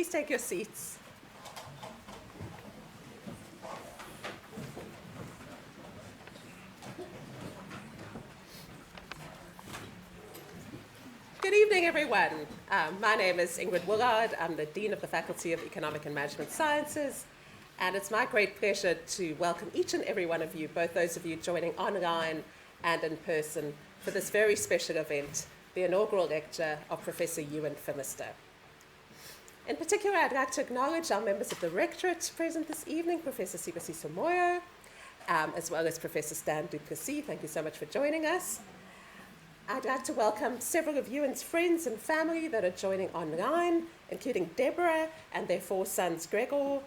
Please take your seats. Good evening, everyone. My name is Ingrid Willard. I'm the Dean of the Faculty of Economic and Management Sciences, and it's my great pleasure to welcome each and every one of you, both those of you joining online and in person, for this very special event, the inaugural lecture of Professor Euan Phimister. In particular, I'd like to acknowledge our members of the Rectorate present this evening, Professor Sibusiso Moyo, as well as Professor Stan Duplessis. Thank you so much for joining us. I'd like to welcome several of Euan's friends and family that are joining online, including Deborah and their 4 sons, Gregor,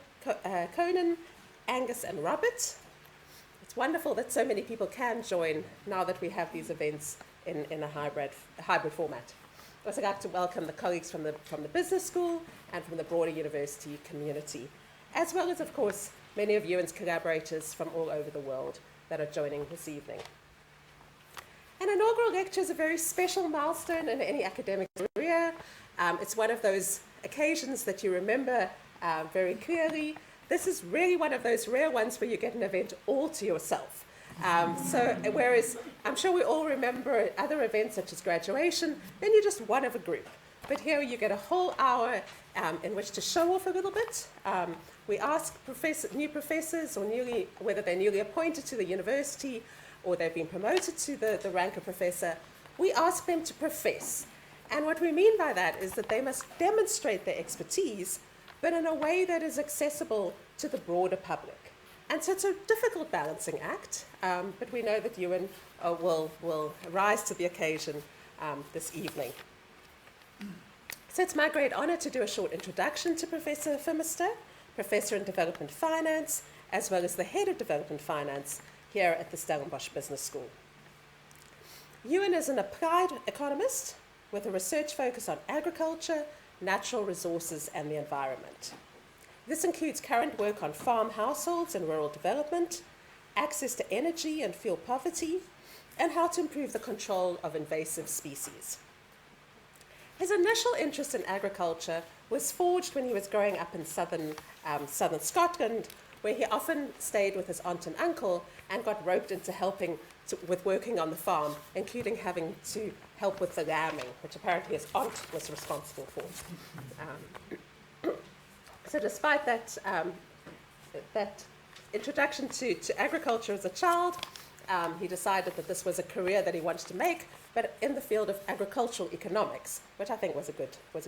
Conan, Angus, and Robert. It's wonderful that so many people can join now that we have these events in a hybrid format. I'd also like to welcome the colleagues from the business school and from the broader university community, as well as, of course, many of Euan's collaborators from all over the world that are joining this evening. An inaugural lecture is a very special milestone in any academic career. It's one of those occasions that you remember very clearly. This is really one of those rare ones where you get an event all to yourself. Whereas I'm sure we all remember other events such as graduation, then you're just one of a group. But here you get a whole hour in which to show off a little bit. We ask new professors, or whether they're newly appointed to the university or they've been promoted to the rank of professor, we ask them to profess. And what we mean by that is that they must demonstrate their expertise, but in a way that is accessible to the broader public. And so it's a difficult balancing act, but we know that Euan will rise to the occasion this evening. So it's my great honor to do a short introduction to Professor Phimister, Professor in Development Finance, as well as the Head of Development Finance here at the Stellenbosch Business School. Euan is an applied economist with a research focus on agriculture, natural resources, and the environment. This includes current work on farm households and rural development, access to energy and fuel poverty, and how to improve the control of invasive species. His initial interest in agriculture was forged when he was growing up in southern Scotland, where he often stayed with his aunt and uncle and got roped into helping with working on the farm, including having to help with the lambing, which apparently his aunt was responsible for. So despite that introduction to agriculture as a child, he decided that this was a career that he wanted to make, but in the field of agricultural economics, which I think was a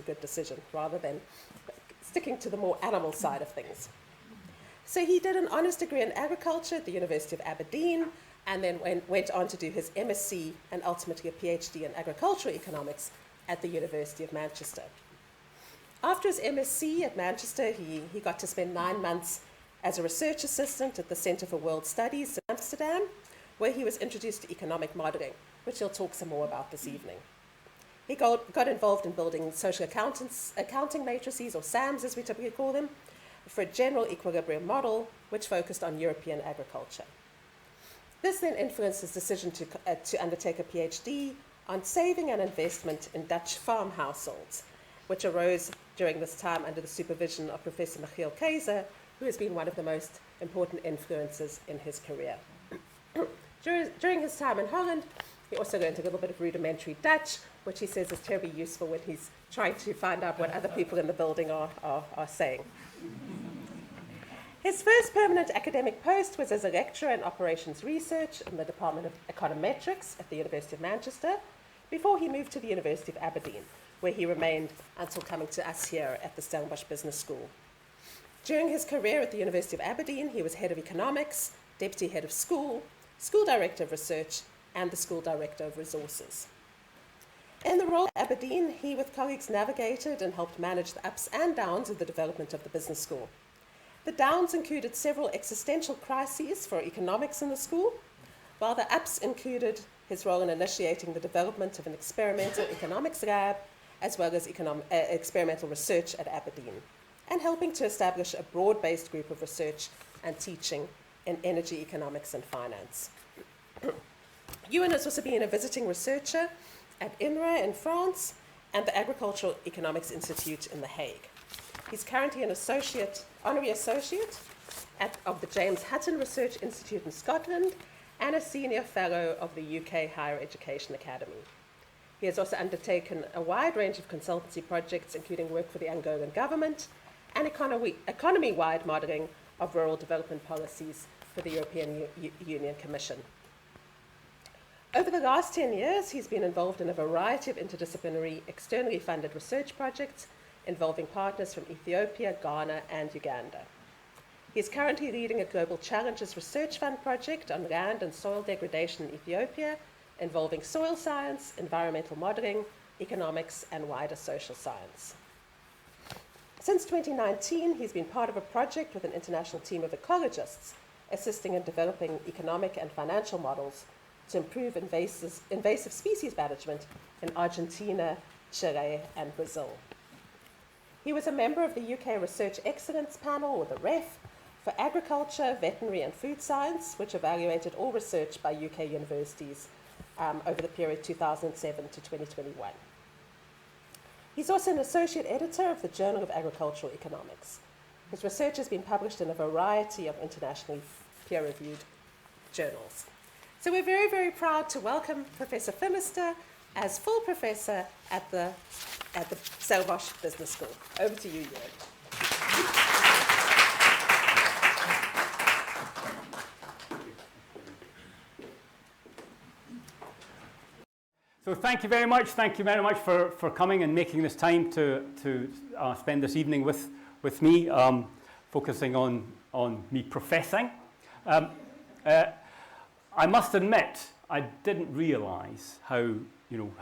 good decision, rather than sticking to the more animal side of things. So he did an honours degree in agriculture at the University of Aberdeen, and then went on to do his MSc and ultimately a PhD in agricultural economics at the University of Manchester. After his MSc at Manchester, he got to spend 9 months as a research assistant at the Centre for World Studies in Amsterdam, where he was introduced to economic modelling, which he'll talk some more about this evening. He got involved in building social accounting matrices, or SAMs as we typically call them, for a general equilibrium model, which focused on European agriculture. This then influenced his decision to undertake a PhD on saving and investment in Dutch farm households, which arose during this time under the supervision of Professor Michiel Keizer, who has been one of the most important influences in his career. During his time in Holland, he also learned a little bit of rudimentary Dutch, which he says is terribly useful when he's trying to find out what other people in the building are saying. His first permanent academic post was as a lecturer in operations research in the Department of Econometrics at the University of Manchester, before he moved to the University of Aberdeen, where he remained until coming to us here at the Stellenbosch Business School. During his career at the University of Aberdeen, he was head of economics, deputy head of school, school director of research, and the school director of resources. In the role at Aberdeen, he with colleagues navigated and helped manage the ups and downs of the development of the business school. The downs included several existential crises for economics in the school, while the ups included his role in initiating the development of an experimental economics lab, as well as experimental research at Aberdeen, and helping to establish a broad-based group of research and teaching in energy economics and finance. Euan has also been a visiting researcher at INRA in France and the Agricultural Economics Institute in The Hague. He's currently an honorary associate of the James Hutton Research Institute in Scotland and a senior fellow of the UK Higher Education Academy. He has also undertaken a wide range of consultancy projects, including work for the Angolan government and economy-wide modelling of rural development policies for the European Union Commission. Over the last 10 years, he's been involved in a variety of interdisciplinary, externally funded research projects involving partners from Ethiopia, Ghana, and Uganda. He is currently leading a Global Challenges Research Fund project on land and soil degradation in Ethiopia, involving soil science, environmental modelling, economics, and wider social science. Since 2019, he's been part of a project with an international team of ecologists, assisting in developing economic and financial models to improve invasive species management in Argentina, Chile, and Brazil. He was a member of the UK Research Excellence Panel, or the REF, for agriculture, veterinary, and food science, which evaluated all research by UK universities over the period 2007 to 2021. He's also an associate editor of the Journal of Agricultural Economics. His research has been published in a variety of internationally peer-reviewed journals. So we're very, very proud to welcome Professor Phimister as full professor at the Stellenbosch Business School. Over to you, Euan. So thank you very much. Thank you very much for coming and making this time to spend this evening with me, focusing on me professing. I must admit, I didn't realise how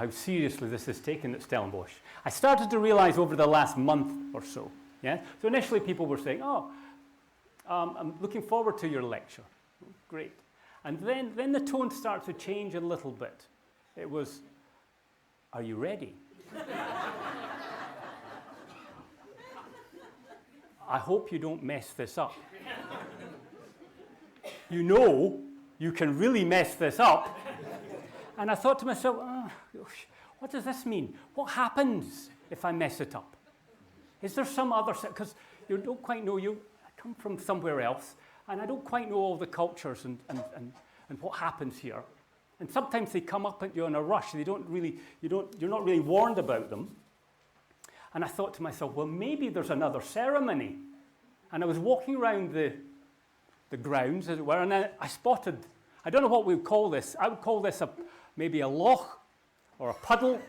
seriously this is taken at Stellenbosch. I started to realise over the last month or so. Yeah. So initially, people were saying, "Oh, I'm looking forward to your lecture." Great. And then the tone started to change a little bit. It was, "Are you ready?" I hope you don't mess this up. You know you can really mess this up. And I thought to myself, what does this mean? What happens if I mess it up? Is there some other... Because you don't quite know, I come from somewhere else, and I don't quite know all the cultures and what happens here. And sometimes they come up at you in a rush. You're not really warned about them. And I thought to myself, well, maybe there's another ceremony. And I was walking around the grounds, as it were, and I spotted, I don't know what we would call this. I would call this maybe a loch, or a puddle,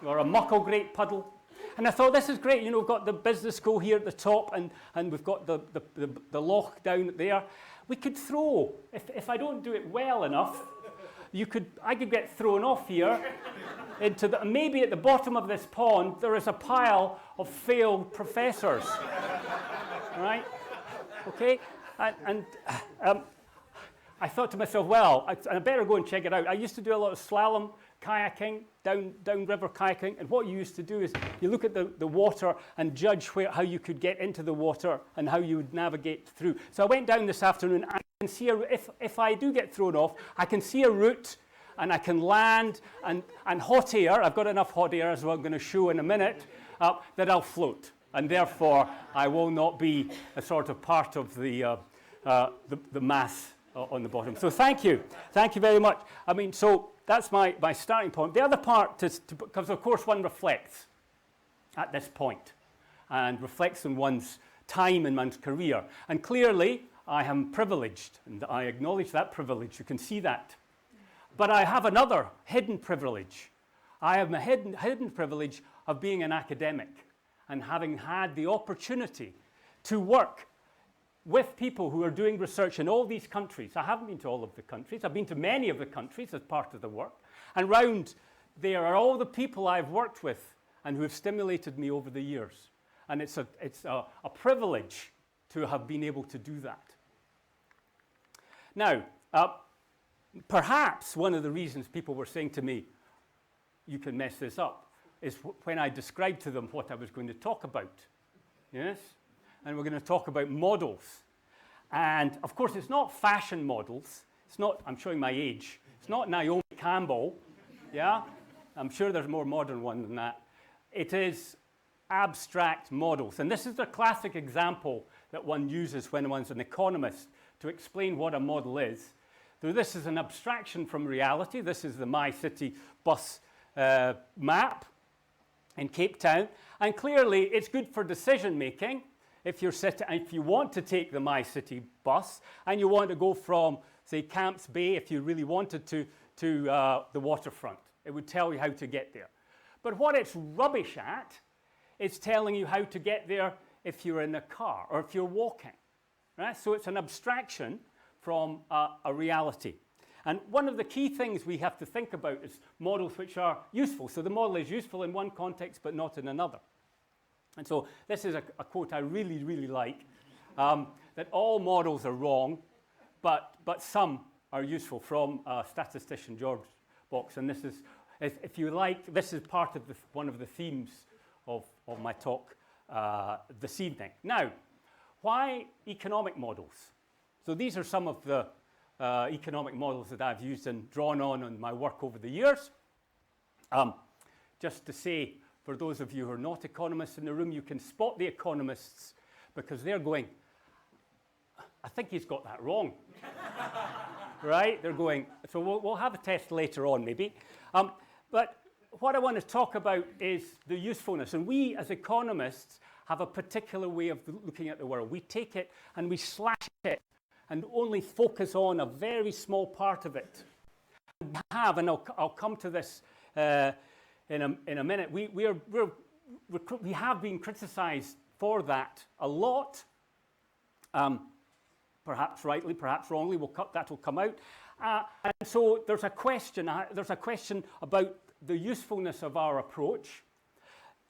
or a muckle great puddle. And I thought, this is great. We've got the business school here at the top, and we've got the loch down there. We could throw, if I don't do it well enough, I could get thrown off here into maybe at the bottom of this pond, there is a pile of failed professors. Right? Okay? And I thought to myself, well, I better go and check it out. I used to do a lot of slalom kayaking, downriver kayaking, and what you used to do is you look at the water and judge how you could get into the water and how you would navigate through. So I went down this afternoon, and I can see if I do get thrown off, I can see a route, and I can land, and hot air, I've got enough hot air, as I'm going to show in a minute, that I'll float. And therefore, I will not be a sort of part of the mass on the bottom. So thank you. Thank you very much. I mean, so that's my starting point. The other part is, because of course one reflects at this point and reflects on one's time in one's career. And clearly, I am privileged, and I acknowledge that privilege. You can see that. But I have another hidden privilege. I have a hidden privilege of being an academic and having had the opportunity to work with people who are doing research in all these countries. I haven't been to all of the countries. I've been to many of the countries as part of the work. And round there are all the people I've worked with and who have stimulated me over the years. And it's a privilege to have been able to do that. Now, perhaps one of the reasons people were saying to me, you can mess this up, is when I described to them what I was going to talk about. Yes? And we're going to talk about models. And of course, it's not fashion models. It's not, I'm showing my age. It's not Naomi Campbell. Yeah? I'm sure there's a more modern one than that. It is abstract models. And this is the classic example that one uses when one's an economist to explain what a model is. So this is an abstraction from reality. This is the My City bus map in Cape Town. And clearly, it's good for decision making if you want to take the My City bus and you want to go from, say, Camps Bay, if you really wanted to the waterfront. It would tell you how to get there. But what it's rubbish at is telling you how to get there if you're in a car or if you're walking. Right? So it's an abstraction from a reality. And one of the key things we have to think about is models which are useful. So the model is useful in one context but not in another. And so this is a quote I really, really like, that all models are wrong, but some are useful, from statistician George Box. And this is, if you like, this is part of one of the themes of my talk this evening. Now, why economic models? So these are some of the economic models that I've used and drawn on in my work over the years. Just to say, for those of you who are not economists in the room, you can spot the economists because they're going, I think he's got that wrong. Right? They're going, so we'll have a test later on maybe. But what I want to talk about is the usefulness. And we as economists have a particular way of looking at the world. We take it and we slash it and only focus on a very small part of it. We have, and I'll come to this in a minute, we have been criticized for that a lot. Perhaps rightly, perhaps wrongly. That will come out. And so there's a question about the usefulness of our approach.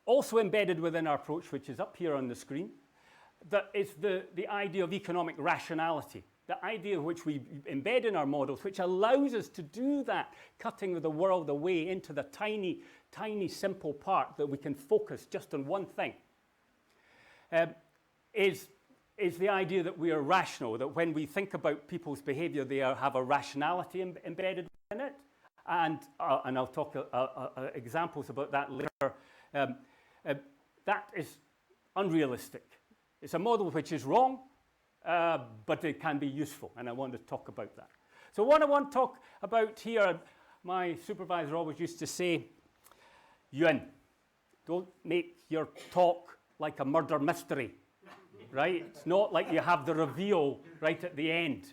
Also embedded within our approach, which is up here on the screen, that is the idea of economic rationality. The idea which we embed in our models, which allows us to do that, cutting the world away into the tiny, tiny, simple part that we can focus just on one thing, is the idea that we are rational, that when we think about people's behavior, they have a rationality embedded in it. And I'll talk examples about that later. That is unrealistic. It's a model which is wrong, but it can be useful, and I want to talk about that. So what I want to talk about here, my supervisor always used to say, Euan, don't make your talk like a murder mystery, right? It's not like you have the reveal right at the end.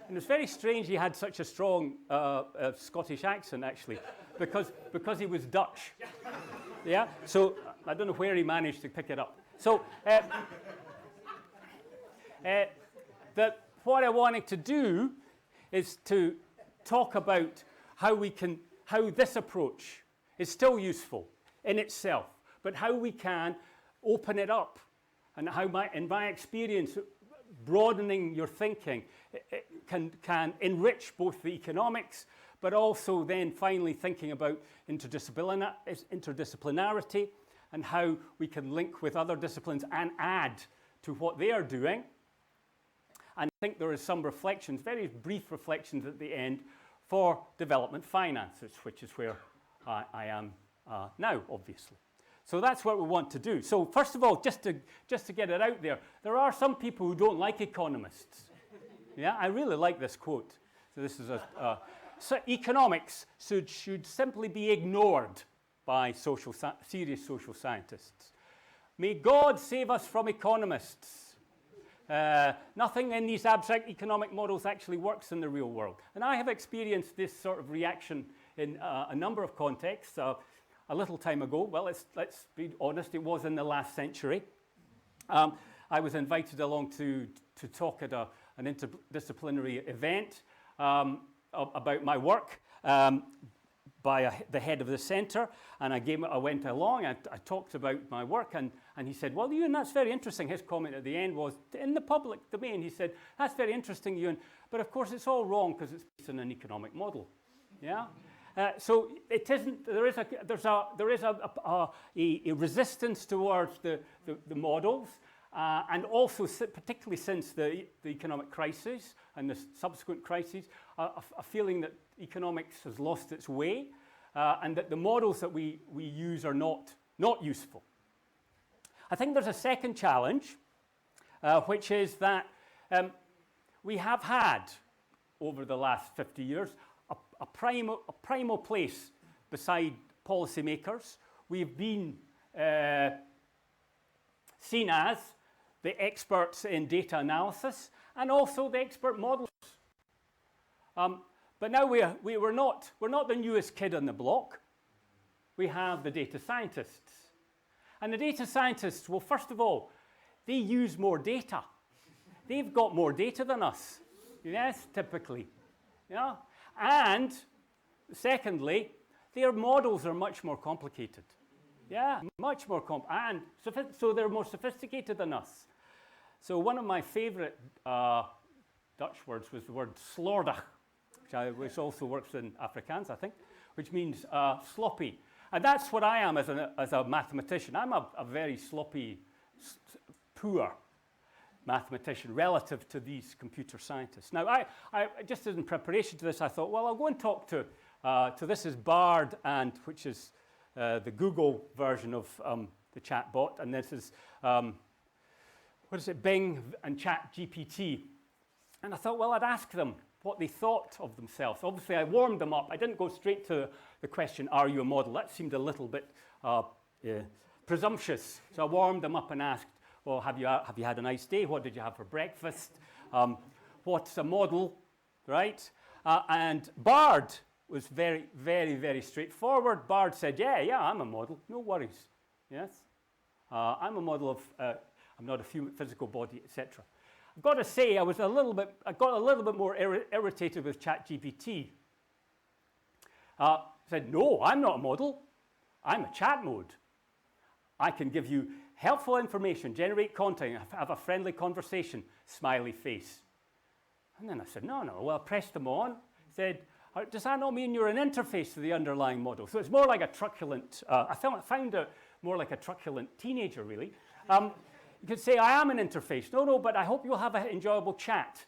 And it's very strange he had such a strong Scottish accent, actually, because he was Dutch. Yeah? So I don't know where he managed to pick it up. So what I wanted to do is to talk about how this approach is still useful in itself, but how we can open it up, and how, in my experience, broadening your thinking can enrich both the economics, but also then finally thinking about interdisciplinarity and how we can link with other disciplines and add to what they are doing. And I think there is some reflections, very brief reflections at the end, for development finances, which is where I am now, obviously. So that's what we want to do. So first of all, just to get it out there are some people who don't like economists. Yeah, I really like this quote. So this is so economics should simply be ignored by serious social scientists. May God save us from economists. Nothing in these abstract economic models actually works in the real world. And I have experienced this sort of reaction in a number of contexts. A little time ago, well, let's be honest, it was in the last century. I was invited along to talk at an interdisciplinary event about my work by the head of the centre, and I went along, I talked about my work, and he said, well, Euan, that's very interesting. His comment at the end was, in the public domain, he said, that's very interesting, Euan, but of course it's all wrong because it's based on an economic model. Yeah? So it isn't. There is a resistance towards the models, and also particularly since the economic crisis and the subsequent crises, a feeling that economics has lost its way, and that the models that we use are not useful. I think there's a second challenge, which is that we have had, over the last 50 years, a primal place beside policymakers. We've been seen as the experts in data analysis and also the expert modelers. But now we're not the newest kid on the block. We have the data scientists. And the data scientists, well, first of all, they use more data. They've got more data than us, yes, typically. Yeah? And secondly, their models are much more complicated. Yeah, much more so they're more sophisticated than us. So one of my favorite Dutch words was the word slordig, which also works in Afrikaans, I think, which means sloppy. And that's what I am as a mathematician. I'm a very sloppy, poor mathematician relative to these computer scientists. Now, I just in preparation to this, I thought, well, I'll go and talk to this is Bard, and which is the Google version of the chat bot, and this is, what is it, Bing and ChatGPT. And I thought, well, I'd ask them what they thought of themselves. Obviously, I warmed them up. I didn't go straight to the question, are you a model? That seemed a little bit presumptuous. So I warmed them up and asked, well, have you had a nice day? What did you have for breakfast? What's a model, right? And Bard was very, very, very straightforward. Bard said, yeah, I'm a model. No worries. Yes? I'm a model of, I'm not a physical body, etc. I've got to say, I got a little bit more irritated with ChatGPT. Said, no, I'm not a model. I'm a chat mode. I can give you helpful information, generate content, have a friendly conversation, smiley face. And then I said, no. Well, I pressed them on, said, does that not mean you're an interface to the underlying model? So it's more like a truculent, I found it more like a truculent teenager, really. You could say, I am an interface. No, but I hope you'll have an enjoyable chat.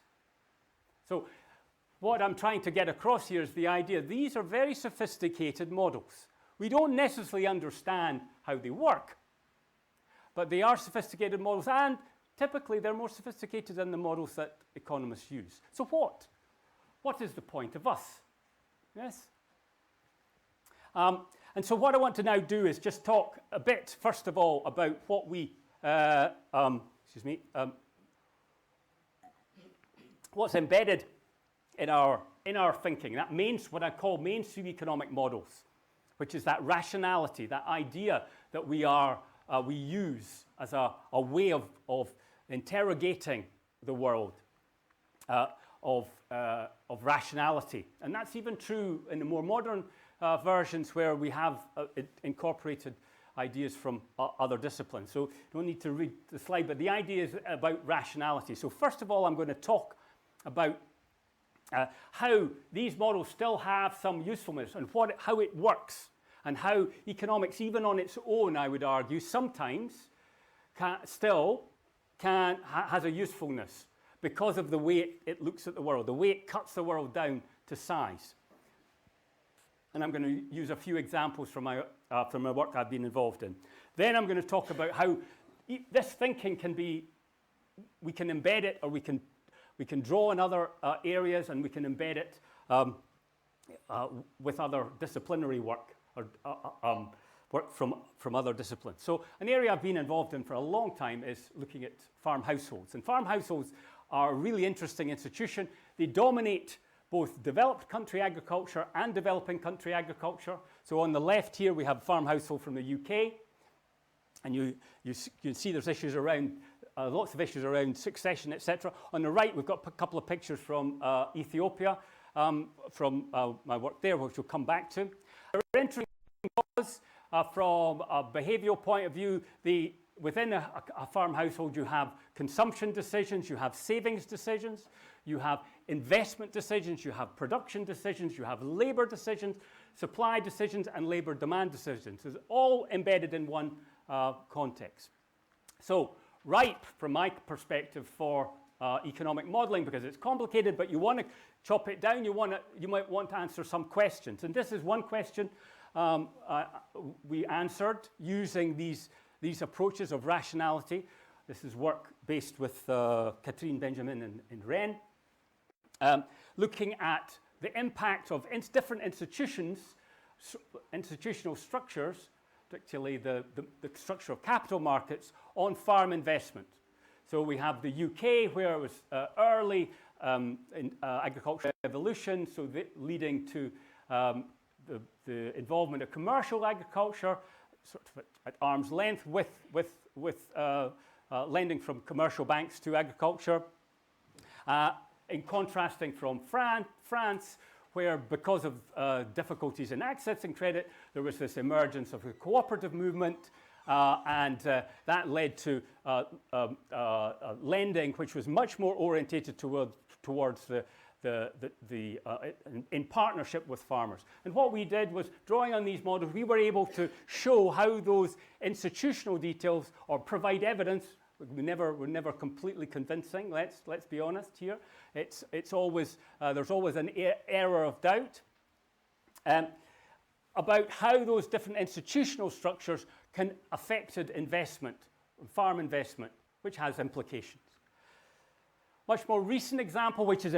So what I'm trying to get across here is the idea these are very sophisticated models. We don't necessarily understand how they work, but they are sophisticated models, and typically they're more sophisticated than the models that economists use. So what? What is the point of us? Yes? And so what I want to now do is just talk a bit, first of all, about what we, what's embedded in our thinking. That means what I call mainstream economic models, which is that rationality, that idea that we use as a way of interrogating the world, of rationality. And that's even true in the more modern versions where we have incorporated ideas from other disciplines. So you don't need to read the slide, but the idea is about rationality. So first of all, I'm going to talk about how these models still have some usefulness and how it works, and how economics, even on its own, I would argue, sometimes has a usefulness because of the way it looks at the world, the way it cuts the world down to size. And I'm going to use a few examples from my work I've been involved in. Then I'm going to talk about how this thinking we can embed it, or we can draw in other areas, and we can embed it with other disciplinary work, or work from other disciplines. So an area I've been involved in for a long time is looking at farm households. And farm households are a really interesting institution. They dominate both developed country agriculture and developing country agriculture. So on the left here, we have a farm household from the UK. And you can see there's issues around, lots of issues around succession, etc. On the right, we've got a couple of pictures from Ethiopia, from my work there, which we'll come back to. They're interesting because from a behavioral point of view, within a farm household, you have consumption decisions, you have savings decisions, you have investment decisions, you have production decisions, you have labor decisions, supply decisions, and labor demand decisions. It's all embedded in one context. So, ripe from my perspective for economic modeling, because it's complicated, but you want to chop it down, you might want to answer some questions. And this is one question we answered using these these approaches of rationality. This is work based with Catherine Benjamin in Rennes, looking at the impact of different institutional structures, particularly the structure of capital markets, on farm investment. So we have the UK, where it was early agricultural revolution, so leading to the involvement of commercial agriculture, sort of at arm's length, with lending from commercial banks to agriculture. In contrasting from France, where because of difficulties in accessing credit, there was this emergence of the cooperative movement, and that led to lending, which was much more orientated towards in partnership with farmers. And what we did was, drawing on these models, we were able to show how those institutional details, or provide evidence. We're never completely convincing. Let's be honest here. It's always there's always an error of doubt about how those different institutional structures can affect investment, farm investment, which has implications. Much more recent example, which is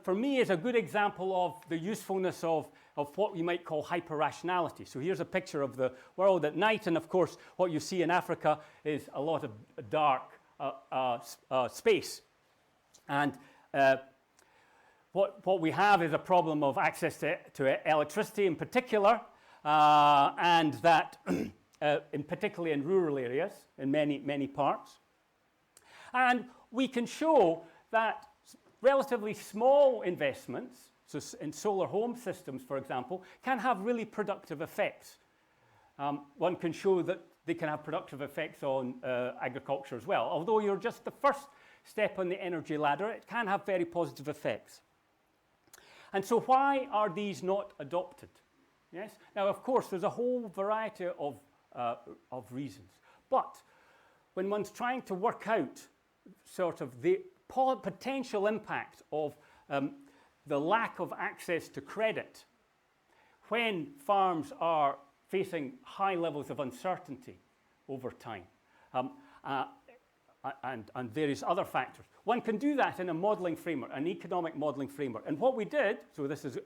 for me, is a good example of the usefulness of what we might call hyper-rationality. So here's a picture of the world at night, and of course, what you see in Africa is a lot of dark space. And what we have is a problem of access to electricity in particular, and that particularly in rural areas, in many parts. And we can show that relatively small investments, so in solar home systems, for example, can have really productive effects. One can show that they can have productive effects on agriculture as well. Although you're just the first step on the energy ladder, it can have very positive effects. And so why are these not adopted? Yes. Now, of course, there's a whole variety of reasons. But when one's trying to work out sort of the potential impact of the lack of access to credit when farms are facing high levels of uncertainty over time, and various other factors, one can do that in a modelling framework, an economic modelling framework. And what we did, so this is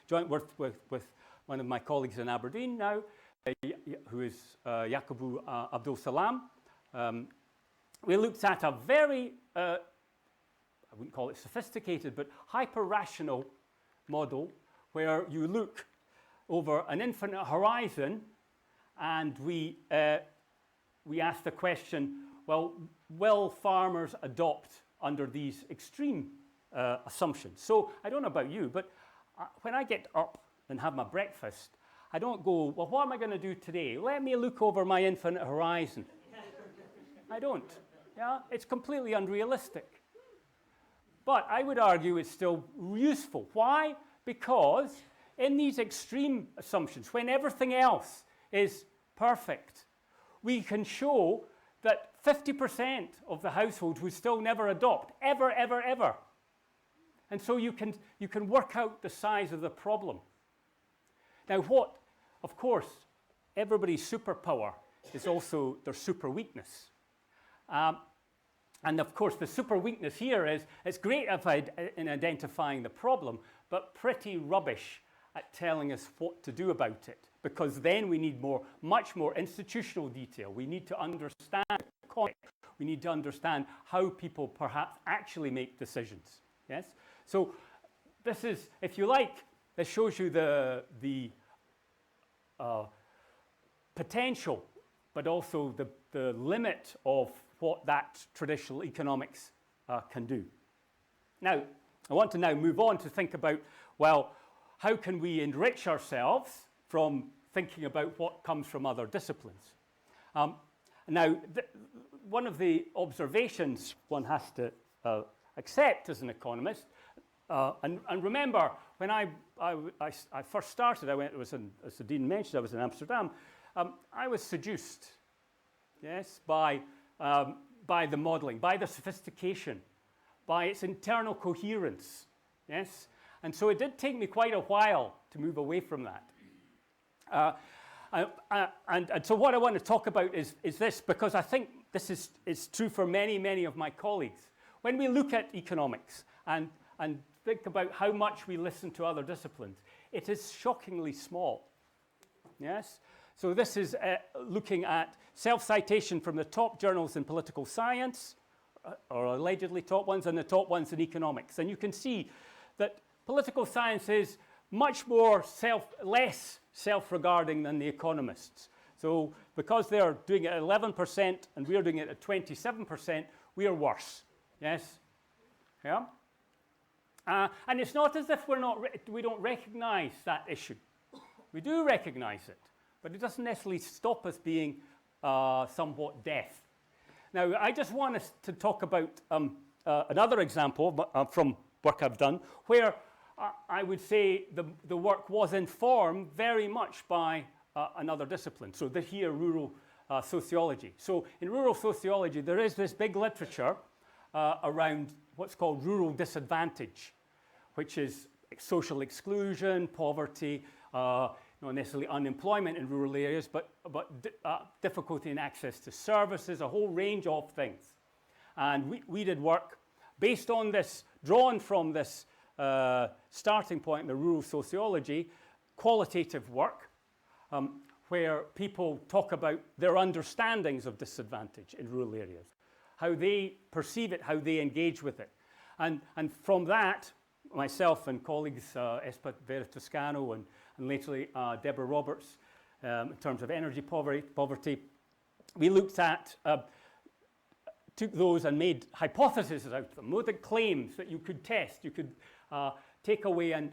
joint work with one of my colleagues in Aberdeen now, who is Yakubu Abdul Salam. We looked at a very, I wouldn't call it sophisticated, but hyper-rational model where you look over an infinite horizon, and we ask the question, well, will farmers adopt under these extreme assumptions? So I don't know about you, but when I get up and have my breakfast, I don't go, well, what am I going to do today? Let me look over my infinite horizon. I don't. Yeah, it's completely unrealistic. But I would argue it's still useful. Why? Because in these extreme assumptions, when everything else is perfect, we can show that 50% of the households would still never adopt, ever, ever, ever. And so you can work out the size of the problem. Now what, of course, everybody's superpower is also their super weakness. And of course, the super weakness here is, it's great in identifying the problem, but pretty rubbish at telling us what to do about it, because then we need much more institutional detail. We need to understand the context. We need to understand how people perhaps actually make decisions. Yes? So this is, if you like, this shows you the potential, but also the limit of what that traditional economics can do. Now, I want to now move on to think about, well, how can we enrich ourselves from thinking about what comes from other disciplines? Now, one of the observations one has to accept as an economist, and remember, when I first started, as the Dean mentioned, I was in Amsterdam, I was seduced, yes, by the modelling, by the sophistication, by its internal coherence, yes? And so it did take me quite a while to move away from that. And so what I want to talk about is this, because I think this is true for many, many of my colleagues. When we look at economics and think about how much we listen to other disciplines, it is shockingly small. Yes? So this is looking at self-citation from the top journals in political science, or allegedly top ones, and the top ones in economics. And you can see that political science is much more less self-regarding than the economists. So because they're doing it at 11% and we're doing it at 27%, we are worse. Yes? Yeah? And it's not as if we don't recognize that issue. We do recognize it, but it doesn't necessarily stop us being somewhat deaf. Now, I just want us to talk about another example from work I've done, where I would say the work was informed very much by another discipline. So here, rural sociology. So in rural sociology, there is this big literature around what's called rural disadvantage, which is social exclusion, poverty, not necessarily unemployment in rural areas, but difficulty in access to services, a whole range of things. And we did work based on this, drawn from this starting point in the rural sociology, qualitative work, where people talk about their understandings of disadvantage in rural areas, how they perceive it, how they engage with it. And from that, myself and colleagues, Espa Vera-Toscano and latterly Deborah Roberts, in terms of energy poverty, we looked at, took those and made hypotheses out of them, looked claims that you could test, you could take away and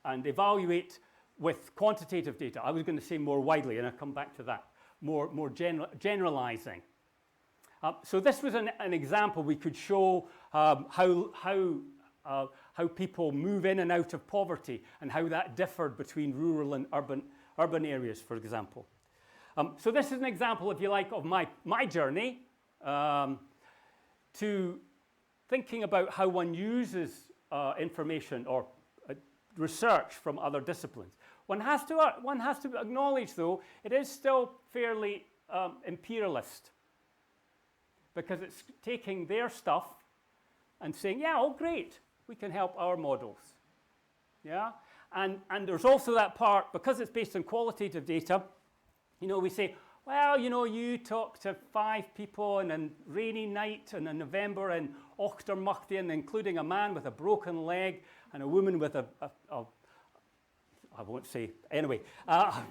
evaluate with quantitative data. I was going to say more widely, and I'll come back to that, more generalizing. So this was an example. We could show how people move in and out of poverty and how that differed between rural and urban areas, for example. So this is an example, if you like, of my journey to thinking about how one uses information or research from other disciplines. One has to acknowledge, though, it is still fairly imperialist, because it's taking their stuff and saying, yeah, oh, great, we can help our models. Yeah? And there's also that part, because it's based on qualitative data, we say, well, you talk to 5 people on a rainy night in November in Auchtermuchty, including a man with a broken leg and a woman with I won't say, anyway,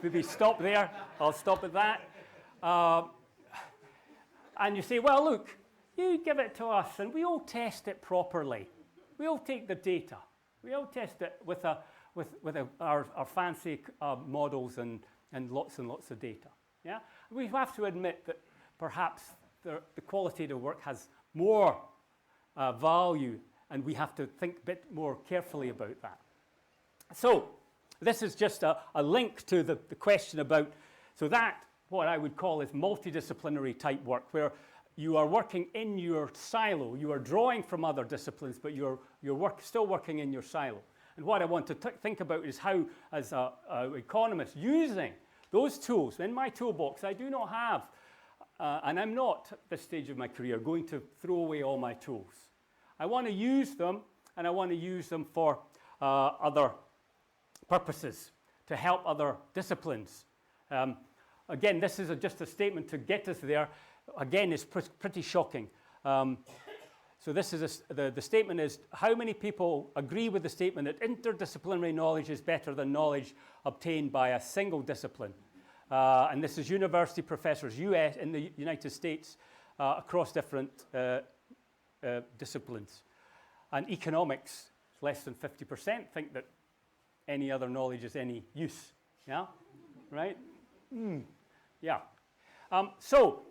maybe stop there. I'll stop at that. And you say, well, look, you give it to us and we'll test it properly. We'll take the data. We'll test it with our fancy models and lots of data. Yeah? We have to admit that perhaps the qualitative work has more value, and we have to think a bit more carefully about that. So this is just a link to the question about, so that what I would call is multidisciplinary type work, where you are working in your silo. You are drawing from other disciplines, but you're still working in your silo. And what I want to think about is how, as an economist, using those tools. In my toolbox, I do not have, and I'm not at this stage of my career going to throw away all my tools. I want to use them, and I want to use them for other purposes, to help other disciplines. Again, this is just a statement to get us there. Again, it's pretty shocking. So this is the statement is, how many people agree with the statement that interdisciplinary knowledge is better than knowledge obtained by a single discipline? And this is university professors, in the United States, across different disciplines. And economics, less than 50% think that any other knowledge is any use. Yeah? Right? Yeah. So,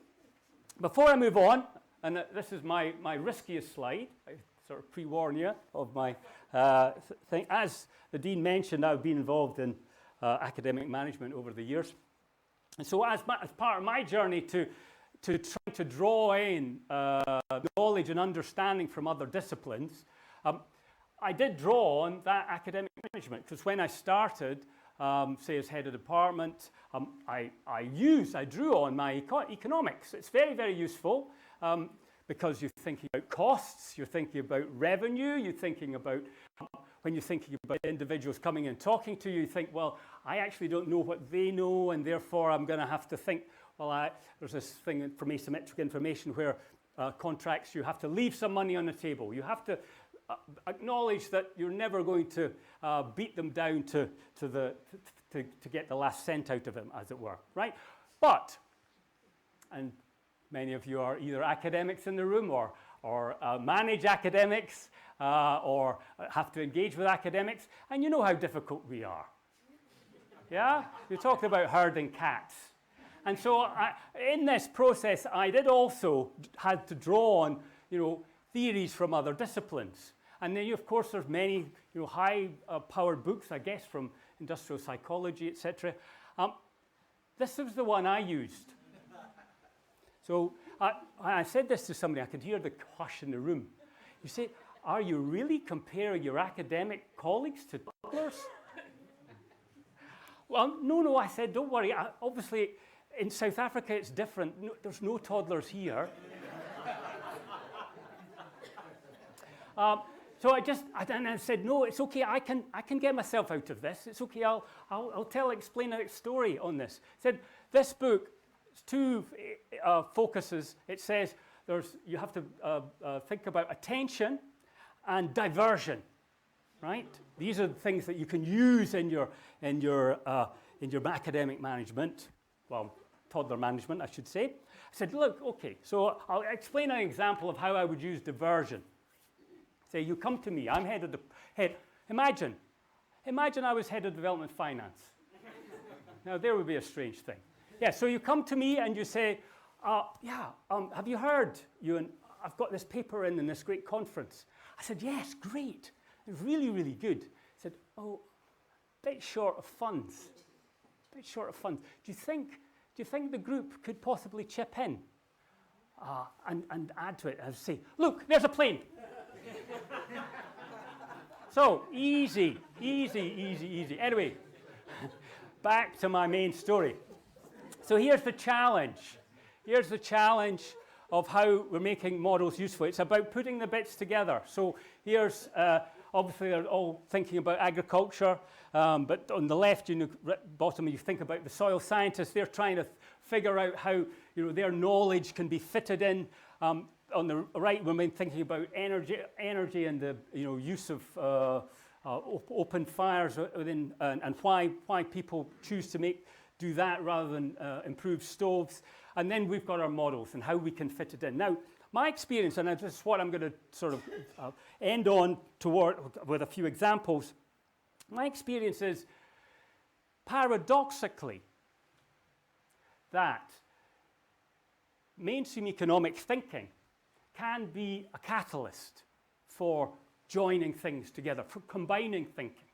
before I move on, and this is my riskiest slide, I sort of pre-warn you of my thing. As the Dean mentioned, I've been involved in academic management over the years. And so as part of my journey to try to draw in knowledge and understanding from other disciplines, I did draw on that academic management, because when I started, say as head of department, I drew on my economics. It's very, very useful because you're thinking about costs, you're thinking about revenue, you're thinking about, when you're thinking about individuals coming and talking to you, you think, well, I actually don't know what they know, and therefore I'm going to have to think, well, there's this thing from asymmetric information where contracts, you have to leave some money on the table. You have to acknowledge that you're never going to beat them down to get the last cent out of them, as it were, right? But, and many of you are either academics in the room or manage academics or have to engage with academics, and you know how difficult we are. Yeah? You talked about herding cats. And so in this process, I did also had to draw on, theories from other disciplines. And then, of course, there's many, high-powered books, I guess, from industrial psychology, etc. This was the one I used. So I said this to somebody. I could hear the hush in the room. You say, are you really comparing your academic colleagues to toddlers? Well, no, I said, don't worry. Obviously, in South Africa, it's different. No, there's no toddlers here. So I said, no, it's okay. I can get myself out of this. It's okay. I'll explain a story on this. I said, this book, it's two focuses. It says you have to think about attention and diversion, right? These are the things that you can use in your academic management. Well, toddler management, I should say. I said, look, okay, so I'll explain an example of how I would use diversion. Say, you come to me, I'm head of imagine I was head of development finance. Now, there would be a strange thing. Yeah, so you come to me and you say, have you heard, Euan, I've got this paper in this great conference. I said, yes, great. It's really, really good. I said, oh, bit short of funds. Do you think the group could possibly chip in and add to it? I'd say, look, there's a plane. So, easy. Anyway, back to my main story. So here's the challenge. Here's the challenge of how we're making models useful. It's about putting the bits together. So here's, obviously they're all thinking about agriculture, but on the left, bottom, you think about the soil scientists. They're trying to figure out how their knowledge can be fitted in. On the right, we're thinking about energy and the use of open fires within, and why people choose to do that rather than improve stoves. And then we've got our models and how we can fit it in. Now, my experience, and this is what I'm going to sort of end on with a few examples. My experience is, paradoxically, that mainstream economic thinking can be a catalyst for joining things together, for combining thinking.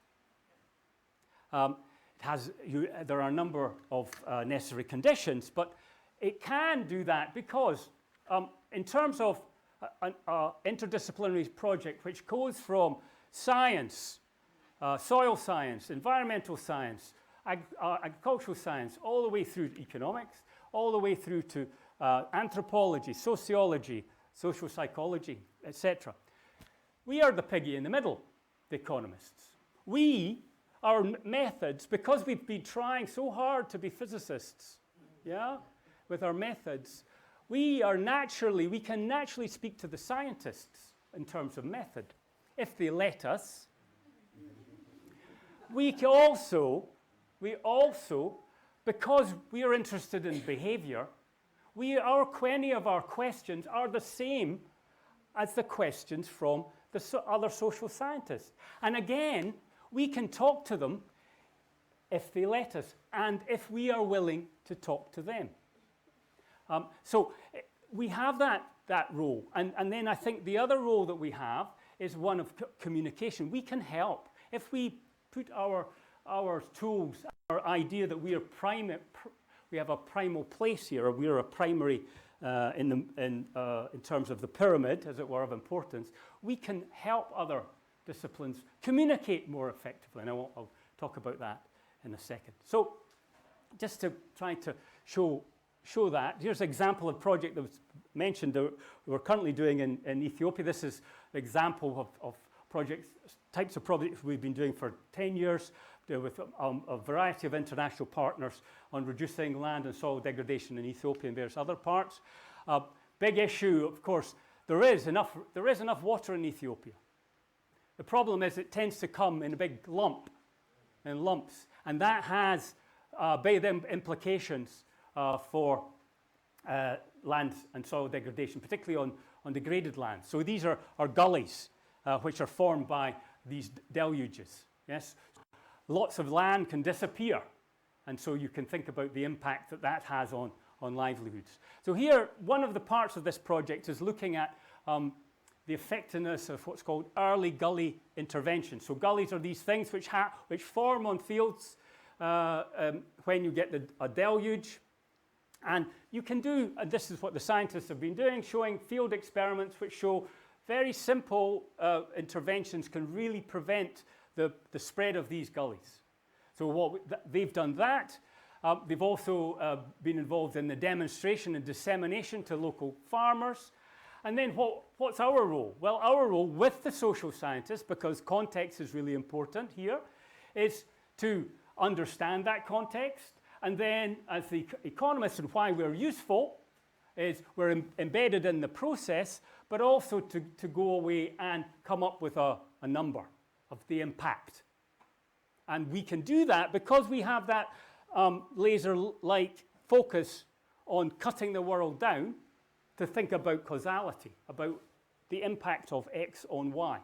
There are a number of necessary conditions, but it can do that because in terms of an interdisciplinary project which goes from science, soil science, environmental science, agricultural science, all the way through to economics, all the way through to anthropology, sociology, social psychology, etc. We are the piggy in the middle, the economists. Our methods, because we've been trying so hard to be physicists, with our methods, we can naturally speak to the scientists in terms of method, if they let us. We also, because we are interested in behavior, many of our questions are the same as the questions from the other social scientists. And again, we can talk to them if they let us, and if we are willing to talk to them. So we have that role. And then I think the other role that we have is one of communication. We can help. If we put our tools, our idea that we have a primal place here, or we are a primary in terms of the pyramid, as it were, of importance, we can help other disciplines communicate more effectively. And I'll talk about that in a second. So just to try to show that, here's an example of a project that was mentioned that we're currently doing in Ethiopia. This is an example of projects, types of projects we've been doing for 10 years with a variety of international partners on reducing land and soil degradation in Ethiopia and various other parts. Big issue, of course, there is enough water in Ethiopia. The problem is it tends to come in a big lumps, and that has big implications for land and soil degradation, particularly on degraded land. So these are gullies which are formed by these deluges. Yes, lots of land can disappear, and so you can think about the impact that that has on livelihoods. So here, one of the parts of this project is looking at the effectiveness of what's called early gully intervention. So gullies are these things which form on fields when you get a deluge. And you can do, and this is what the scientists have been doing, showing field experiments which show very simple interventions can really prevent the spread of these gullies. So they've done that. They've also been involved in the demonstration and dissemination to local farmers. And then what's our role? Well, our role with the social scientists, because context is really important here, is to understand that context. And then as the economists, and why we're useful is we're embedded in the process, but also to go away and come up with a number of the impact. And we can do that because we have that laser-like focus on cutting the world down to think about causality, about the impact of X on Y.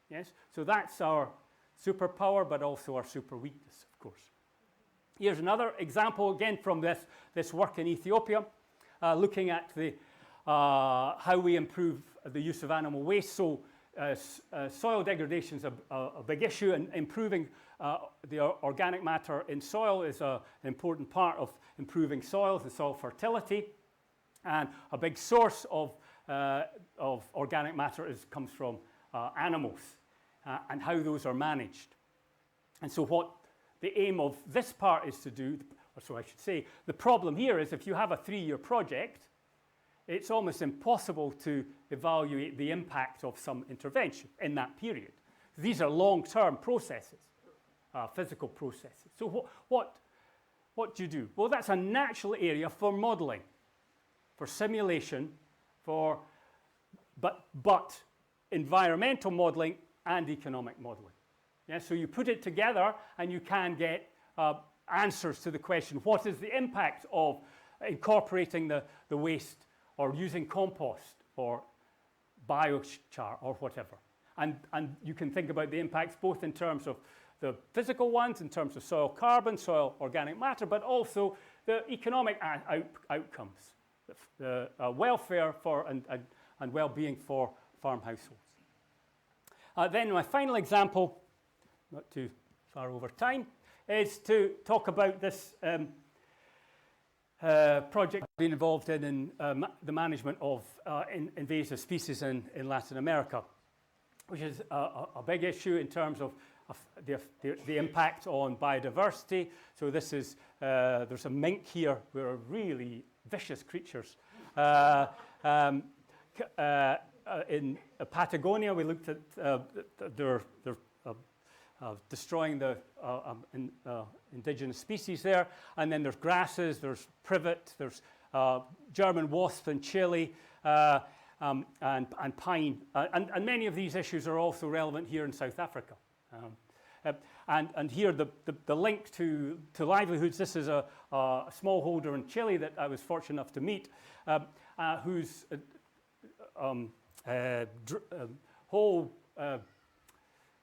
Yes? So that's our superpower, but also our super weakness, of course. Here's another example, again, from this work in Ethiopia, looking at how we improve the use of animal waste. So soil degradation is a big issue, and improving the organic matter in soil is an important part of improving soils and soil fertility. And a big source of organic matter comes from animals and how those are managed. And so what the aim of this part is to do, or so I should say, the problem here is if you have a 3-year project, it's almost impossible to evaluate the impact of some intervention in that period. These are long-term processes, physical processes. So what do you do? Well, that's a natural area for modeling, for simulation, but environmental modeling and economic modeling. Yeah, so you put it together and you can get answers to the question, what is the impact of incorporating the waste or using compost or biochar or whatever. And you can think about the impacts both in terms of the physical ones, in terms of soil carbon, soil organic matter, but also the economic outcomes, the welfare and well-being for farm households. Then my final example, not too far over time, is to talk about this project I've been involved in the management of invasive species in Latin America, which is a big issue in terms of the impact on biodiversity. So this is, there's a mink here, who are really vicious creatures. In Patagonia, we looked at they're destroying the indigenous species there, and then there's grasses, there's privet, there's German wasp in Chile, and pine, and many of these issues are also relevant here in South Africa. And here the link to livelihoods. This is a smallholder in Chile that I was fortunate enough to meet, whose whole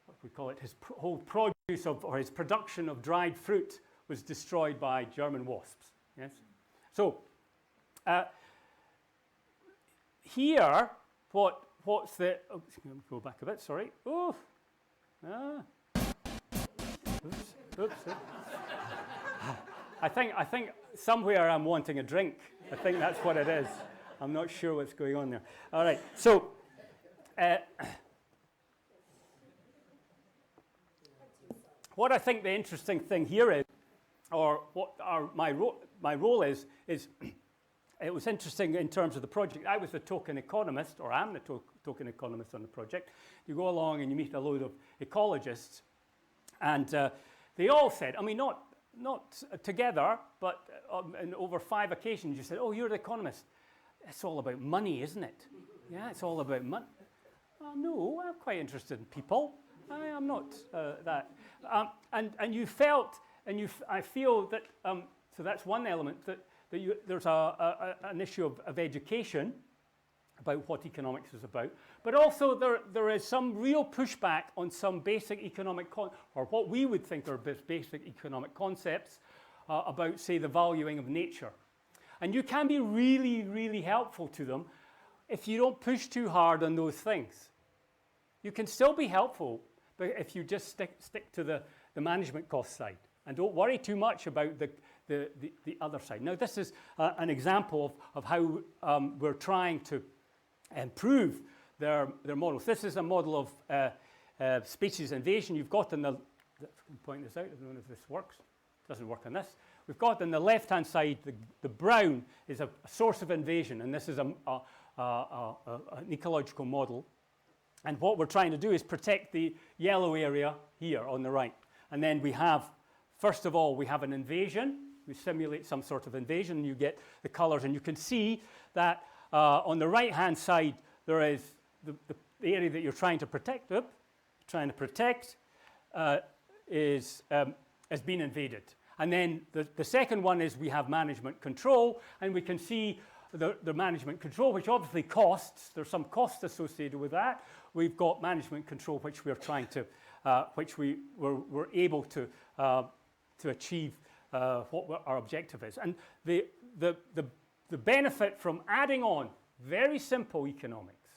what we call it, his whole produce or his production of dried fruit was destroyed by German wasps. Yes. So here, what's the? Oh, go back a bit. Sorry. Oh. Oops. I think somewhere I'm wanting a drink. I think that's what it is. I'm not sure what's going on there. All right. So. What I think the interesting thing here is or what my role is it was interesting in terms of the project. I was the token economist, or am the token economist on the project. You go along and you meet a load of ecologists, and they all said, I mean, not together, but on over 5 occasions, you said, oh, you're the economist. It's all about money, isn't it? Yeah, it's all about money. No, I'm quite interested in people. I am not that. And you felt, I feel that, so that's one element, that there's an issue of education about what economics is about, but also there is some real pushback on some basic economic, or what we would think are basic economic concepts about, say, the valuing of nature. And you can be really, really helpful to them if you don't push too hard on those things. You can still be helpful, but if you just stick to the management cost side and don't worry too much about the other side. Now, this is an example of how we're trying to improve their models. This is a model of species invasion. You've got in the, point this out, I don't know if this works. It doesn't work on this. We've got on the left-hand side, the brown is a source of invasion, and this is an ecological model. And what we're trying to do is protect the yellow area here on the right. And then we have, first of all, we have an invasion. We simulate some sort of invasion, and you get the colors. And you can see that on the right-hand side, there is the area that you're trying to protect, is being invaded. And then the second one is we have management control, and we can see the management control, which obviously costs. There's some cost associated with that. We've got management control, which we're trying to, which we're able to achieve what our objective is. And the benefit from adding on very simple economics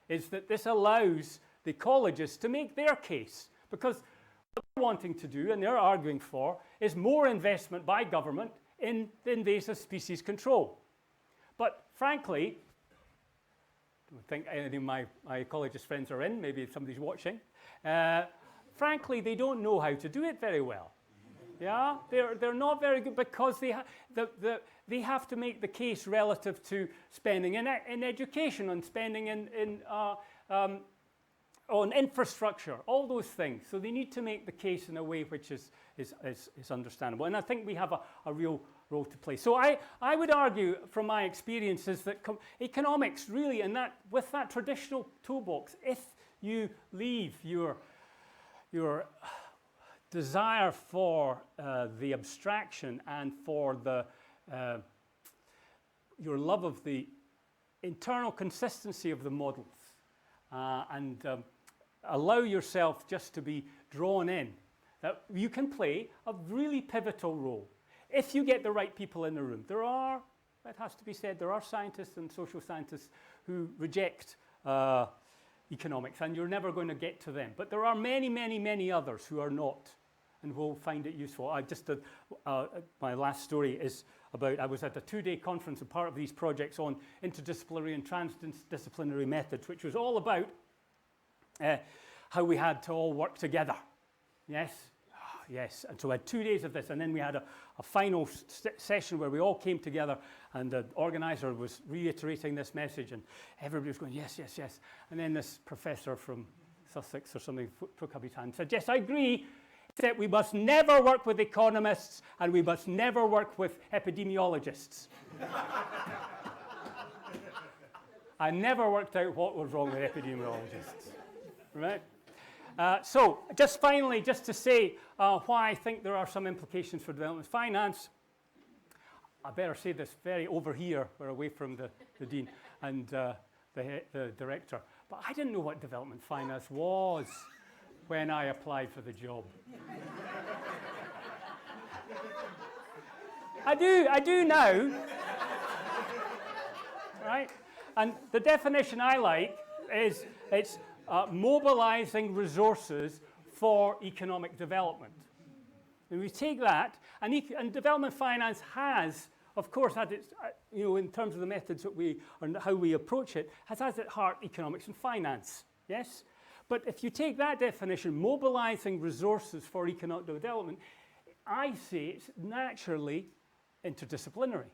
is that this allows the ecologists to make their case, because what they're wanting to do and they're arguing for is more investment by government in the invasive species control. But frankly, I don't think any of my ecologist friends are in, maybe somebody's watching. Frankly, they don't know how to do it very well. Yeah, they're not very good, because they have to make the case relative to spending in education, and spending on infrastructure, all those things. So they need to make the case in a way which is understandable. And I think we have a real role to play. So I would argue, from my experiences, that economics really, and that with that traditional toolbox, if you leave your desire for the abstraction and for your love of the internal consistency of the models, and allow yourself just to be drawn in, that you can play a really pivotal role if you get the right people in the room. There are, it has to be said, there are scientists and social scientists who reject economics, and you're never going to get to them. But there are many, many, many others who are not, and will find it useful. My last story is about, I was at a 2-day conference, and part of these projects on interdisciplinary and transdisciplinary methods, which was all about how we had to all work together. Yes? Yes. And so I had 2 days of this, and then we had a final session where we all came together, and the organizer was reiterating this message, and everybody was going, yes, yes, yes. And then this professor from Sussex or something took up his hand and said, yes, I agree, that we must never work with economists, and we must never work with epidemiologists. I never worked out what was wrong with epidemiologists. Right? So just finally, just to say why I think there are some implications for development finance. I better say this very over here, we're away from the dean and the director. But I didn't know what development finance was when I applied for the job. I do now. Right? And the definition I like is it's mobilizing resources for economic development. And we take that, and development finance has, of course, at its, in terms of the methods that or how we approach it, has at heart economics and finance. Yes? But if you take that definition, mobilizing resources for economic development, I say it's naturally interdisciplinary.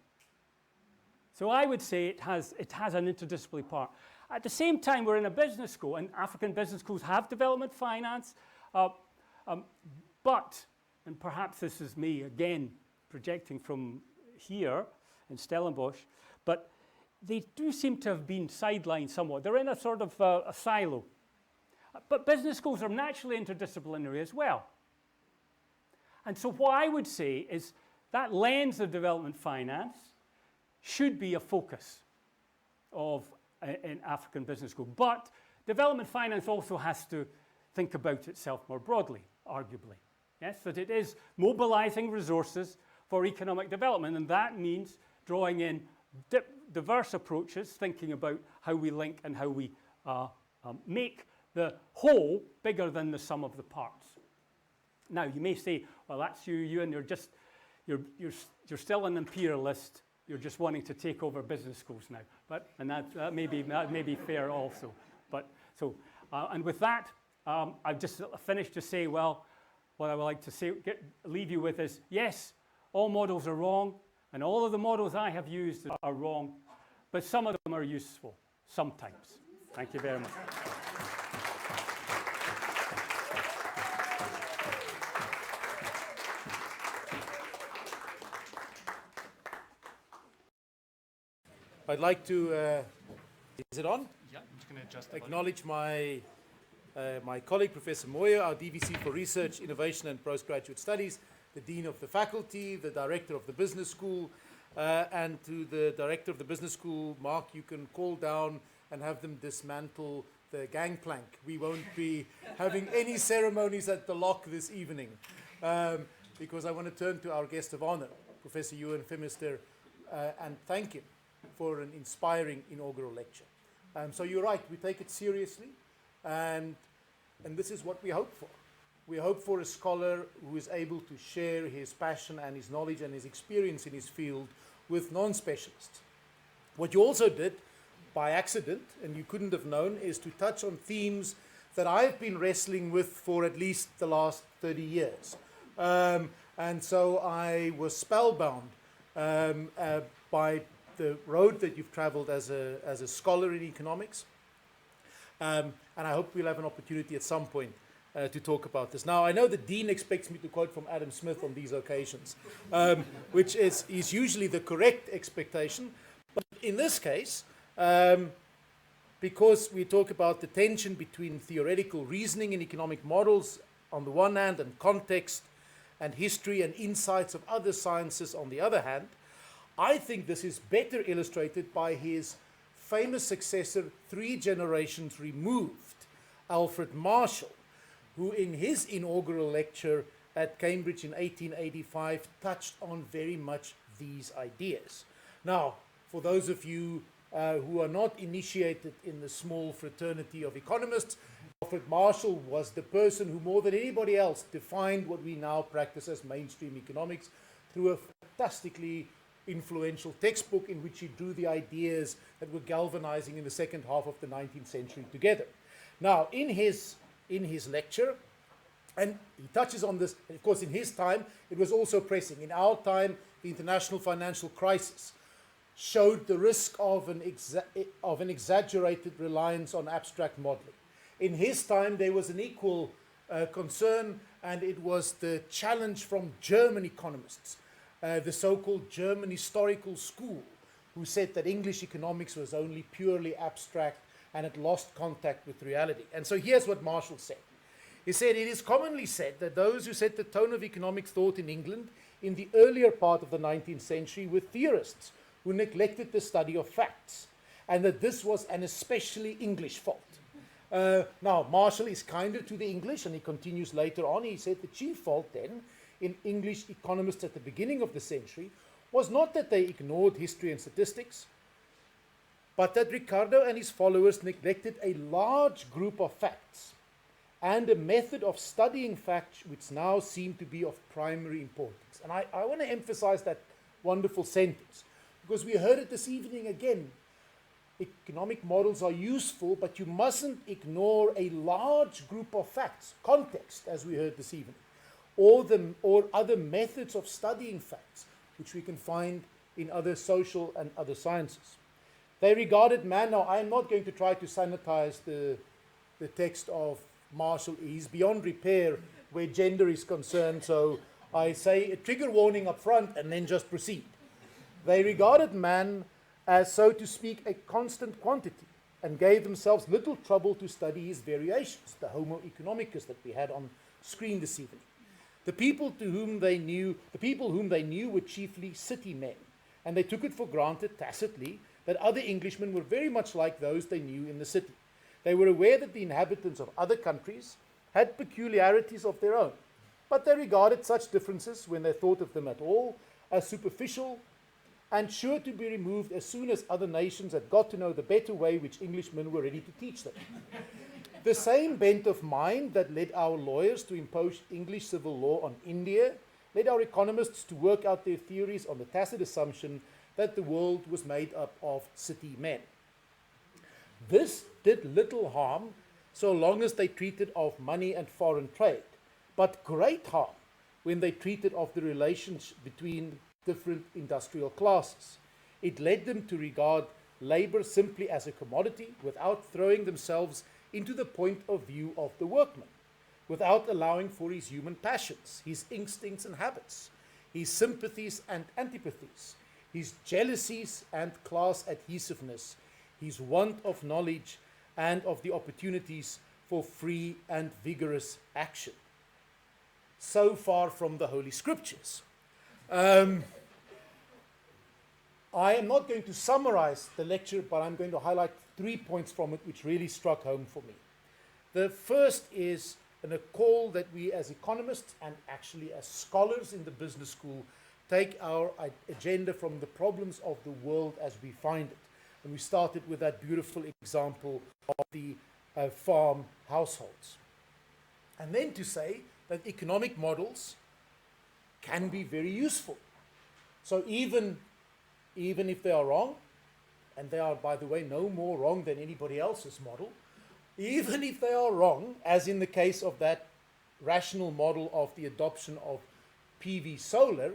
So I would say it has an interdisciplinary part. At the same time, we're in a business school, and African business schools have development finance, but, and perhaps this is me again projecting from here in Stellenbosch, but they do seem to have been sidelined somewhat. They're in a sort of a silo. But business schools are naturally interdisciplinary as well. And so what I would say is that lens of development finance should be a focus of an African business school. But development finance also has to think about itself more broadly, arguably. Yes, that it is mobilizing resources for economic development, and that means drawing in diverse approaches, thinking about how we link and how we make the whole bigger than the sum of the parts. Now, you may say, well, that's you, Euan, you're still an imperialist. You're just wanting to take over business schools now. And that may be fair also. And with that, I've just finished to say, well, what I would like to say, leave you with is, yes, all models are wrong, and all of the models I have used are wrong, but some of them are useful, sometimes. Thank you very much. I'd like to, is it on? Yeah, I'm just going to adjust the Acknowledge my colleague, Professor Moyer, our DVC for Research, Innovation and Postgraduate Studies, the Dean of the Faculty, the Director of the Business School, and to the Director of the Business School, Mark, you can call down and have them dismantle the gangplank. We won't be having any ceremonies at the lock this evening, because I want to turn to our guest of honor, Professor Euan Phimister, and thank him for an inspiring inaugural lecture. So you're right, we take it seriously, and this is what we hope for. We hope for a scholar who is able to share his passion and his knowledge and his experience in his field with non-specialists. What you also did, by accident, and you couldn't have known, is to touch on themes that I've been wrestling with for at least the last 30 years. And so I was spellbound by the road that you've traveled as a scholar in economics. And I hope we'll have an opportunity at some point to talk about this. Now, I know the Dean expects me to quote from Adam Smith on these occasions, which is usually the correct expectation. But in this case, because we talk about the tension between theoretical reasoning in economic models on the one hand, and context and history and insights of other sciences on the other hand, I think this is better illustrated by his famous successor 3 generations removed, Alfred Marshall, who in his inaugural lecture at Cambridge in 1885 touched on very much these ideas. Now, for those of you who are not initiated in the small fraternity of economists, Alfred Marshall was the person who more than anybody else defined what we now practice as mainstream economics through a fantastically influential textbook in which he drew the ideas that were galvanizing in the second half of the 19th century together. Now, in his lecture, and he touches on this, and of course in his time it was also pressing. In our time, the international financial crisis showed the risk of an exaggerated reliance on abstract modeling. In his time, there was an equal concern, and it was the challenge from German economists, the so-called German historical school, who said that English economics was only purely abstract and had lost contact with reality. And so here's what Marshall said. He said, "It is commonly said that those who set the tone of economic thought in England in the earlier part of the 19th century were theorists who neglected the study of facts, and that this was an especially English fault." Now, Marshall is kinder to the English, and he continues later on. He said the chief fault then in English economists at the beginning of the century was not that they ignored history and statistics, but that Ricardo and his followers neglected a large group of facts and a method of studying facts which now seem to be of primary importance. And I want to emphasize that wonderful sentence, because we heard it this evening again. Economic models are useful, but you mustn't ignore a large group of facts, context, as we heard this evening. or other methods of studying facts, which we can find in other social and other sciences. They regarded man, now I am not going to try to sanitize the text of Marshall. He's beyond repair where gender is concerned, so I say a trigger warning up front and then just proceed. They regarded man as, so to speak, a constant quantity, and gave themselves little trouble to study his variations, the Homo economicus that we had on screen this evening. The people whom they knew were chiefly city men, and they took it for granted tacitly that other Englishmen were very much like those they knew in the city. They were aware that the inhabitants of other countries had peculiarities of their own, but they regarded such differences, when they thought of them at all, as superficial and sure to be removed as soon as other nations had got to know the better way which Englishmen were ready to teach them. The same bent of mind that led our lawyers to impose English civil law on India led our economists to work out their theories on the tacit assumption that the world was made up of city men. This did little harm so long as they treated of money and foreign trade, but great harm when they treated of the relations between different industrial classes. It led them to regard labor simply as a commodity without throwing themselves into the point of view of the workman, without allowing for his human passions, his instincts and habits, his sympathies and antipathies, his jealousies and class adhesiveness, his want of knowledge and of the opportunities for free and vigorous action. So far from the Holy Scriptures. I am not going to summarize the lecture, but I'm going to highlight 3 points from it which really struck home for me. The first is a call that we as economists and actually as scholars in the business school take our agenda from the problems of the world as we find it. And we started with that beautiful example of the farm households. And then to say that economic models can be very useful. So even if they are wrong, and they are, by the way, no more wrong than anybody else's model, even if they are wrong, as in the case of that rational model of the adoption of PV solar,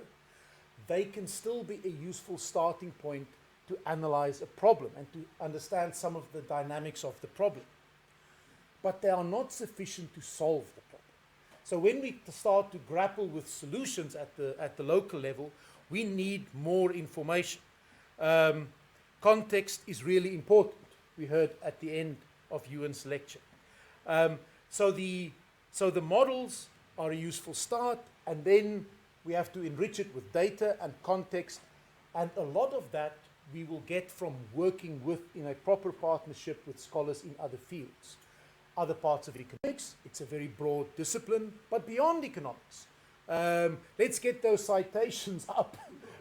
they can still be a useful starting point to analyze a problem and to understand some of the dynamics of the problem. But they are not sufficient to solve the problem. So when we start to grapple with solutions at the local level, we need more information. Context is really important. We heard at the end of Euan's lecture. So the models are a useful start, and then we have to enrich it with data and context, and a lot of that we will get from working in a proper partnership with scholars in other fields. Other parts of economics, it's a very broad discipline, but beyond economics. Let's get those citations up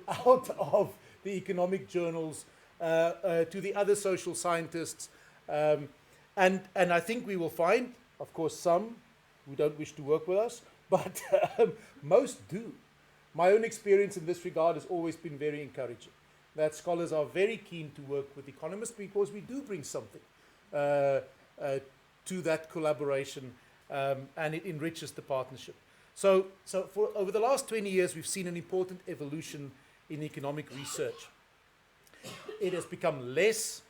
out of the economic journals to the other social scientists. And I think we will find, of course, some who don't wish to work with us, but most do. My own experience in this regard has always been very encouraging, that scholars are very keen to work with economists because we do bring something to that collaboration, and it enriches the partnership. So for over the last 20 years, we've seen an important evolution in economic research. It has become less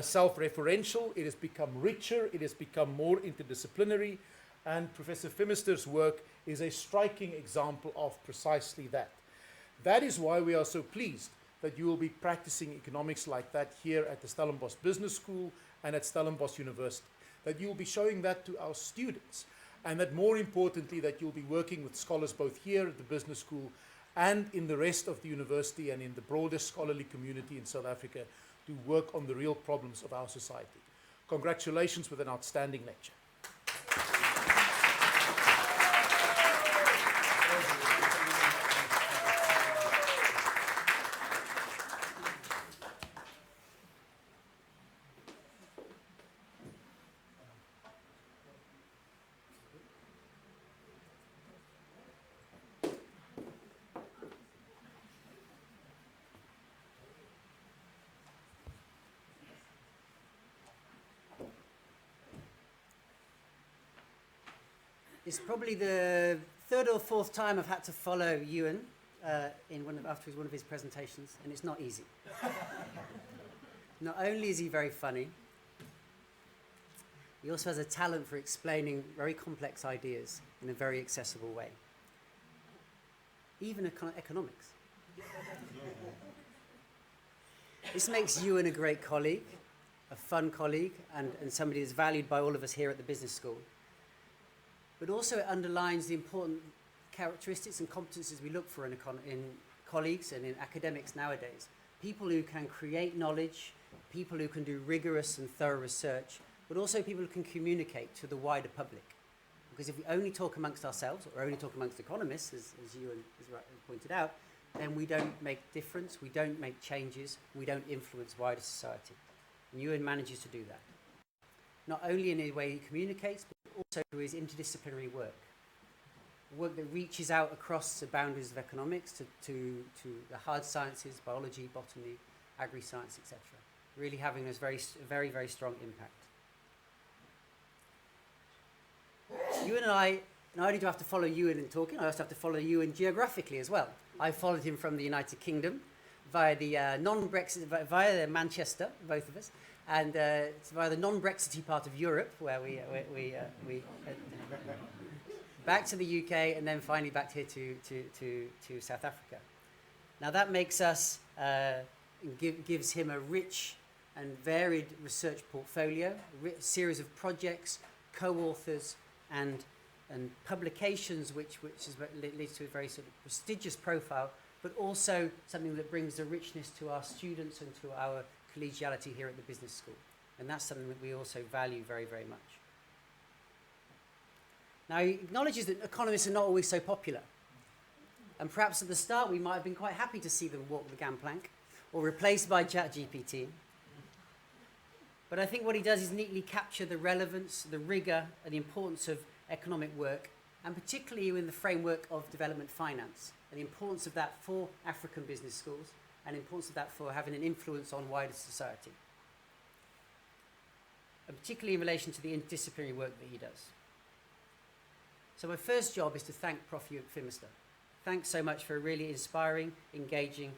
self-referential, it has become richer, it has become more interdisciplinary, and Professor Phimister's work is a striking example of precisely that. That is why we are so pleased that you will be practicing economics like that here at the Stellenbosch Business School and at Stellenbosch University, that you will be showing that to our students, and that more importantly, that you'll be working with scholars both here at the Business School and in the rest of the university and in the broader scholarly community in South Africa to work on the real problems of our society. Congratulations with an outstanding lecture. It's probably the third or fourth time I've had to follow Euan after one of his presentations, and it's not easy. Not only is he very funny, he also has a talent for explaining very complex ideas in a very accessible way. Even economics. This makes Euan a great colleague, a fun colleague, and somebody that's valued by all of us here at the business school. But also it underlines the important characteristics and competencies we look for in colleagues and in academics nowadays. People who can create knowledge, people who can do rigorous and thorough research, but also people who can communicate to the wider public. Because if we only talk amongst ourselves, or only talk amongst economists, as Euan has pointed out, then we don't make difference, we don't make changes, we don't influence wider society. And Euan manages to do that. Not only in the way he communicates, but also through his interdisciplinary work that reaches out across the boundaries of economics to the hard sciences, biology, botany, agri-science, etc. Really having this very, very strong impact. Euan and I, not only do I have to follow Euan in talking, I also have to follow Euan geographically as well. I followed him from the United Kingdom via the via Manchester, both of us, and via the non-Brexity part of Europe, where we back to the UK, and then finally back here to South Africa. Now that makes us gives him a rich and varied research portfolio, a series of projects, co-authors, and publications, which leads to a very sort of prestigious profile, but also something that brings the richness to our students and to our collegiality here at the business school. And that's something that we also value very, very much. Now, he acknowledges that economists are not always so popular. And perhaps at the start, we might have been quite happy to see them walk the gangplank or replaced by ChatGPT. But I think what he does is neatly capture the relevance, the rigor, and the importance of economic work, and particularly in the framework of development finance, and the importance of that for African business schools, and the importance of that for having an influence on wider society. And particularly in relation to the interdisciplinary work that he does. So my first job is to thank Prof. Phimister. Thanks so much for a really inspiring, engaging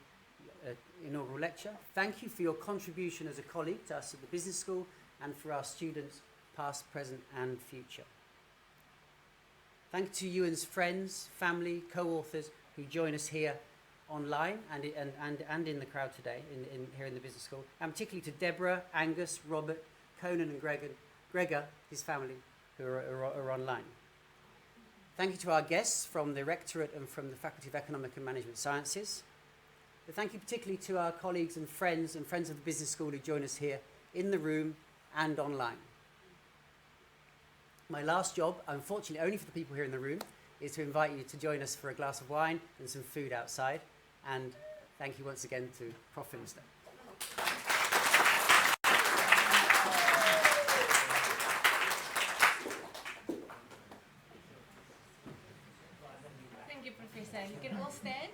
inaugural lecture. Thank you for your contribution as a colleague to us at the business school and for our students, past, present, and future. Thank you to Euan's friends, family, co-authors who join us here online and in the crowd today, here in the business school, and particularly to Deborah, Angus, Robert, Conan, and Gregor, his family, who are online. Thank you to our guests from the Rectorate and from the Faculty of Economic and Management Sciences. But thank you particularly to our colleagues and friends of the business school who join us here in the room and online. My last job, unfortunately only for the people here in the room, is to invite you to join us for a glass of wine and some food outside. And thank you once again to Prof. Phimister. Thank you, Professor. You can all stand.